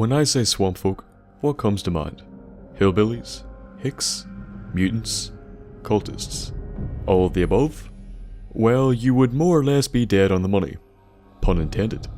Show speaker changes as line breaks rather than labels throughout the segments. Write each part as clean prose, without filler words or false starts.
When I say Swampfolk, what comes to mind? Hillbillies? Hicks? Mutants? Cultists? All of the above? Well, you would more or less be dead on the money. Pun intended.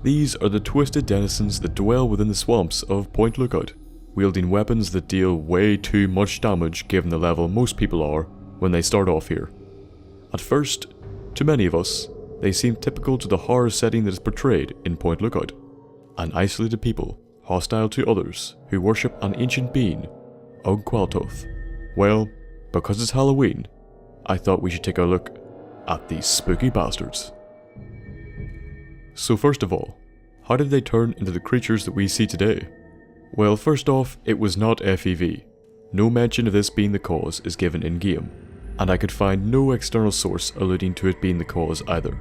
These are the twisted denizens that dwell within the swamps of Point Lookout, wielding weapons that deal way too much damage given the level most people are when they start off here. At first, to many of us, they seem typical to the horror setting that is portrayed in Point Lookout. An isolated people, hostile to others, who worship an ancient being, Ugqualtoth. Well, because it's Halloween, I thought we should take a look at these spooky bastards. So first of all, how did they turn into the creatures that we see today? Well, first off, it was not FEV. No mention of this being the cause is given in-game, and I could find no external source alluding to it being the cause either.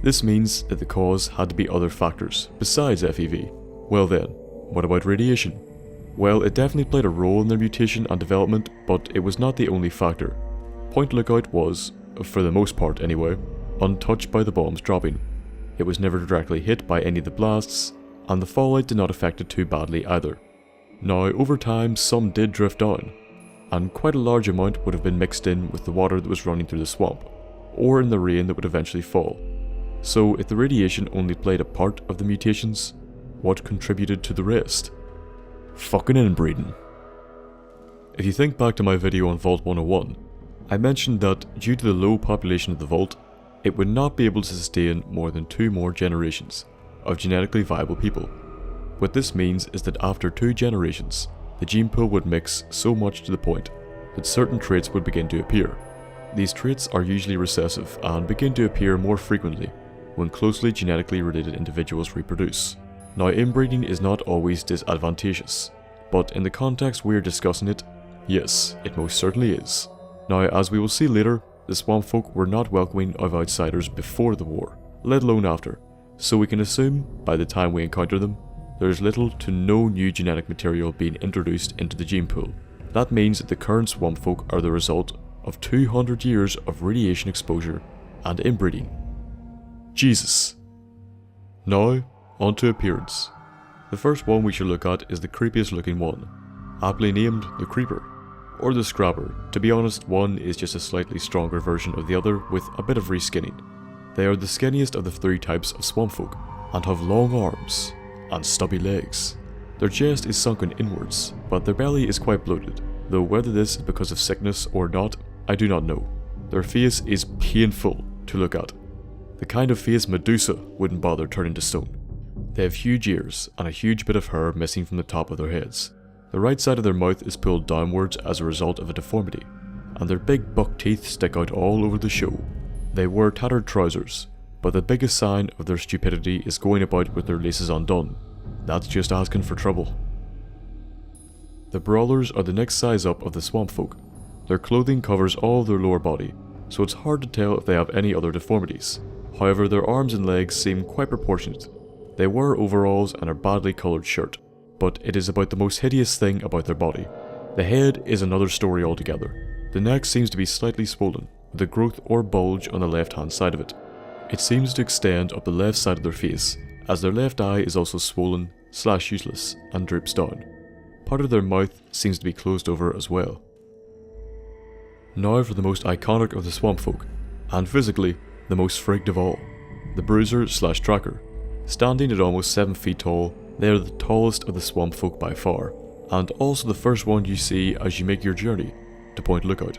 This means that the cause had to be other factors besides FEV. Well then, what about radiation? Well, it definitely played a role in their mutation and development, but it was not the only factor. Point Lookout was, for the most part anyway, untouched by the bombs dropping. It was never directly hit by any of the blasts, and the fallout did not affect it too badly either. Now, over time, some did drift down, and quite a large amount would have been mixed in with the water that was running through the swamp, or in the rain that would eventually fall. So, if the radiation only played a part of the mutations, what contributed to the rest? Fucking inbreeding. If you think back to my video on Vault 101, I mentioned that due to the low population of the vault, it would not be able to sustain more than 2 more generations of genetically viable people. What this means is that after 2 generations, the gene pool would mix so much to the point that certain traits would begin to appear. These traits are usually recessive and begin to appear more frequently when closely genetically related individuals reproduce. Now, inbreeding is not always disadvantageous, but in the context we are discussing it, yes, it most certainly is. Now, as we will see later, the Swampfolk were not welcoming of outsiders before the war, let alone after, so we can assume, by the time we encounter them, there is little to no new genetic material being introduced into the gene pool. That means that the current Swampfolk are the result of 200 years of radiation exposure and inbreeding. Jesus! Now, onto appearance. The first one we should look at is the creepiest looking one, aptly named the Creeper, or the Scrabber. To be honest, one is just a slightly stronger version of the other with a bit of reskinning. They are the skinniest of the 3 types of Swampfolk, and have long arms and stubby legs. Their chest is sunken inwards, but their belly is quite bloated, though whether this is because of sickness or not, I do not know. Their face is painful to look at, the kind of face Medusa wouldn't bother turning to stone. They have huge ears and a huge bit of hair missing from the top of their heads. The right side of their mouth is pulled downwards as a result of a deformity, and their big buck teeth stick out all over the show. They wear tattered trousers, but the biggest sign of their stupidity is going about with their laces undone. That's just asking for trouble. The Brawlers are the next size up of the Swampfolk. Their clothing covers all of their lower body, so it's hard to tell if they have any other deformities. However, their arms and legs seem quite proportionate. They wear overalls and a badly coloured shirt, but it is about the most hideous thing about their body. The head is another story altogether. The neck seems to be slightly swollen, with a growth or bulge on the left hand side of it. It seems to extend up the left side of their face, as their left eye is also swollen / useless and droops down. Part of their mouth seems to be closed over as well. Now for the most iconic of the Swampfolk, and physically the most freaked of all, the Bruiser / Tracker. Standing at almost 7 feet tall, they are the tallest of the Swampfolk by far, and also the first one you see as you make your journey to Point Lookout.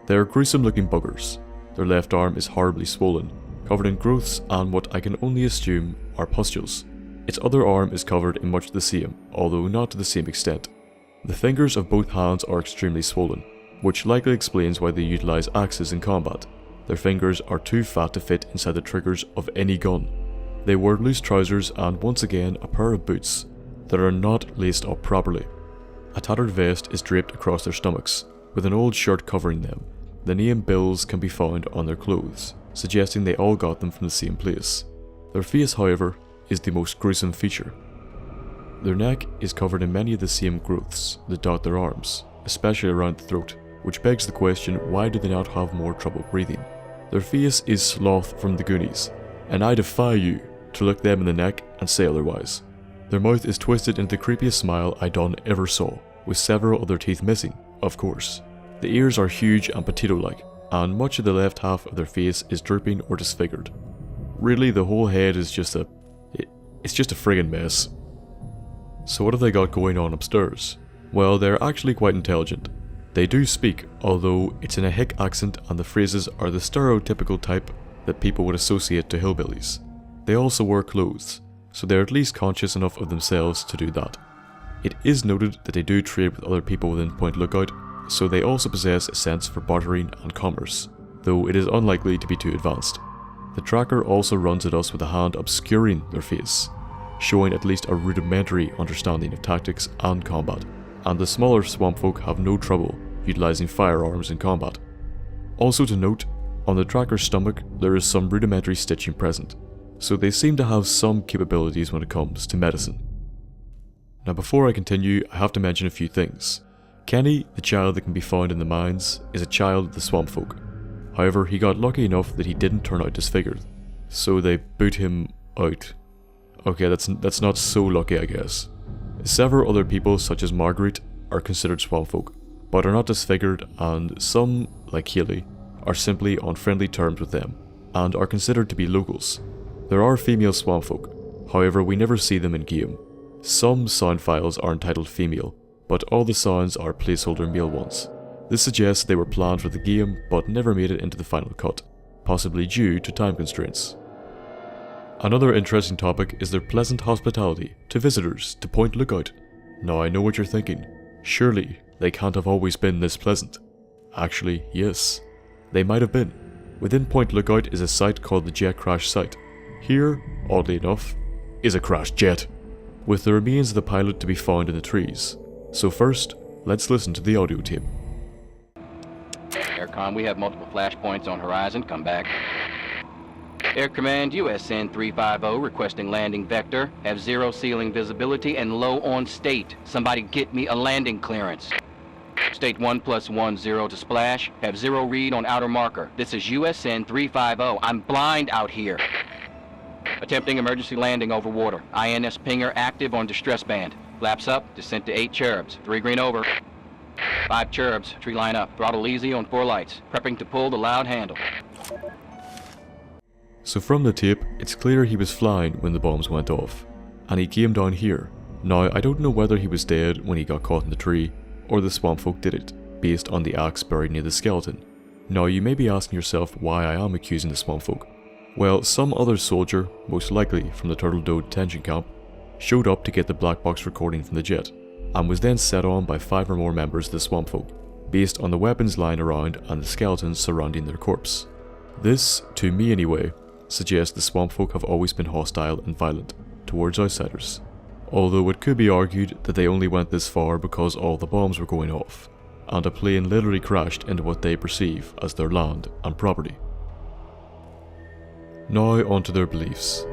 They are gruesome looking buggers. Their left arm is horribly swollen, covered in growths and what I can only assume are pustules. Its other arm is covered in much the same, although not to the same extent. The fingers of both hands are extremely swollen, which likely explains why they utilize axes in combat. Their fingers are too fat to fit inside the triggers of any gun. They wear loose trousers and once again a pair of boots that are not laced up properly. A tattered vest is draped across their stomachs, with an old shirt covering them. The name bills can be found on their clothes, suggesting they all got them from the same place. Their face, however, is the most gruesome feature. Their neck is covered in many of the same growths that dot their arms, especially around the throat, which begs the question, why do they not have more trouble breathing? Their face is Sloth from the Goonies, and I defy you to look them in the neck and say otherwise. Their mouth is twisted into the creepiest smile I done ever saw, with several of their teeth missing, of course. The ears are huge and potato-like, and much of the left half of their face is drooping or disfigured. Really, the whole head is just it's just a friggin' mess. So what have they got going on upstairs? Well, they're actually quite intelligent. They do speak, although it's in a hick accent and the phrases are the stereotypical type that people would associate to hillbillies. They also wear clothes, so they're at least conscious enough of themselves to do that. It is noted that they do trade with other people within Point Lookout, so they also possess a sense for bartering and commerce, though it is unlikely to be too advanced. The tracker also runs at us with a hand obscuring their face, showing at least a rudimentary understanding of tactics and combat, and the smaller Swampfolk have no trouble utilising firearms in combat. Also to note, on the tracker's stomach there is some rudimentary stitching present, so they seem to have some capabilities when it comes to medicine. Now before I continue, I have to mention a few things. Kenny, the child that can be found in the mines, is a child of the Swampfolk. However, he got lucky enough that he didn't turn out disfigured, so they boot him out. Okay, that's not so lucky, I guess. Several other people, such as Marguerite, are considered Swampfolk, but are not disfigured, and some, like Healy, are simply on friendly terms with them, and are considered to be locals. There are female Swampfolk, however we never see them in game. Some sound files are entitled female, but all the sounds are placeholder male ones. This suggests they were planned for the game but never made it into the final cut, possibly due to time constraints. Another interesting topic is their pleasant hospitality to visitors to Point Lookout. Now I know what you're thinking, surely they can't have always been this pleasant. Actually, yes, they might have been. Within Point Lookout is a site called the Jet Crash Site. Here, oddly enough, is a crashed jet, with the remains of the pilot to be found in the trees. So first, let's listen to the audio tape.
Aircom, we have multiple flashpoints on horizon. Come back. Air Command, USN 350, requesting landing vector. Have zero ceiling visibility and low on state. Somebody get me a landing clearance. State 1+10 to splash. Have zero read on outer marker. This is USN 350. I'm blind out here. Attempting emergency landing over water. INS pinger active on distress band. Flaps up, descent to 8 cherubs. 3 green over. 5 cherubs, tree line up. Throttle easy on 4 lights. Prepping to pull the loud handle.
So from the tape, it's clear he was flying when the bombs went off, and he came down here. Now I don't know whether he was dead when he got caught in the tree, or the Swampfolk did it, based on the axe buried near the skeleton. Now you may be asking yourself why I am accusing the Swampfolk. Well, some other soldier, most likely from the Turtle Doe detention camp, showed up to get the black box recording from the jet, and was then set on by 5 or more members of the Swampfolk, based on the weapons lying around and the skeletons surrounding their corpse. This, to me anyway, suggests the Swampfolk have always been hostile and violent towards outsiders, although it could be argued that they only went this far because all the bombs were going off, and a plane literally crashed into what they perceive as their land and property. Now onto their beliefs.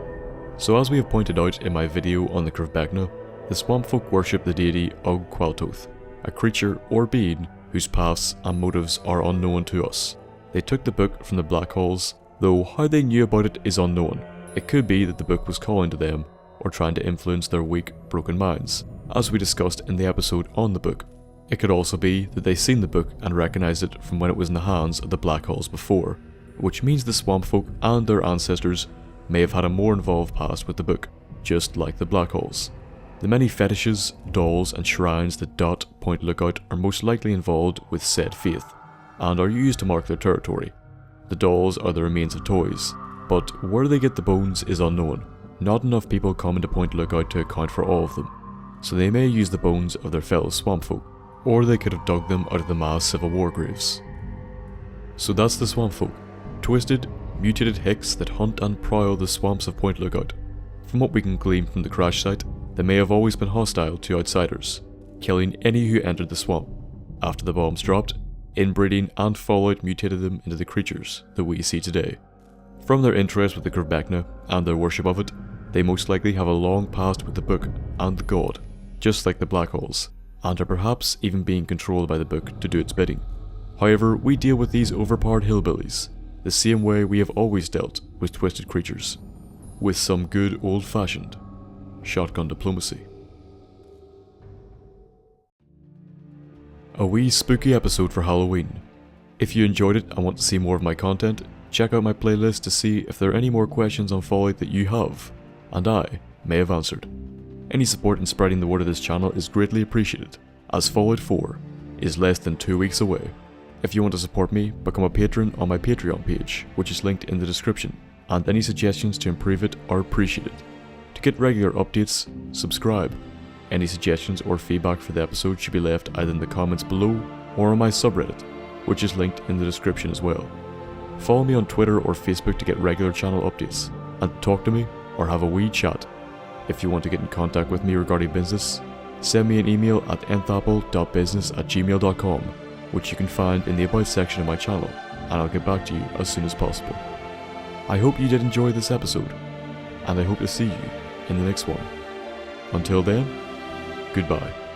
So as we have pointed out in my video on the Krivbeknih, the Swampfolk worship the deity Og-Qualtoth, a creature or being whose paths and motives are unknown to us. They took the book from the black holes, though how they knew about it is unknown. It could be that the book was calling to them, or trying to influence their weak, broken minds, as we discussed in the episode on the book. It could also be that they seen the book and recognized it from when it was in the hands of the black holes before, which means the Swampfolk and their ancestors may have had a more involved past with the book, just like the black holes. The many fetishes, dolls and shrines that dot Point Lookout are most likely involved with said faith, and are used to mark their territory. The dolls are the remains of toys, but where they get the bones is unknown. Not enough people come into Point Lookout to account for all of them, so they may use the bones of their fellow Swampfolk, or they could have dug them out of the mass Civil War graves. So that's the Swampfolk, twisted, mutated hicks that hunt and prowl the swamps of Point Lookout. From what we can glean from the crash site, they may have always been hostile to outsiders, killing any who entered the swamp. After the bombs dropped, inbreeding and fallout mutated them into the creatures that we see today. From their interest with the Krivbeknih and their worship of it, they most likely have a long past with the book and the god, just like the black holes, and are perhaps even being controlled by the book to do its bidding. However, we deal with these overpowered hillbillies the same way we have always dealt with twisted creatures, with some good old-fashioned shotgun diplomacy. A wee spooky episode for Halloween. If you enjoyed it and want to see more of my content, check out my playlist to see if there are any more questions on Fallout that you have, and I may have answered. Any support in spreading the word of this channel is greatly appreciated, as Fallout 4 is less than 2 weeks away. If you want to support me, become a patron on my Patreon page, which is linked in the description, and any suggestions to improve it are appreciated. To get regular updates, subscribe. Any suggestions or feedback for the episode should be left either in the comments below or on my subreddit, which is linked in the description as well. Follow me on Twitter or Facebook to get regular channel updates, and talk to me or have a wee chat. If you want to get in contact with me regarding business, send me an email at thenthapple.business@gmail.com, which you can find in the About section of my channel, and I'll get back to you as soon as possible. I hope you did enjoy this episode, and I hope to see you in the next one. Until then, goodbye.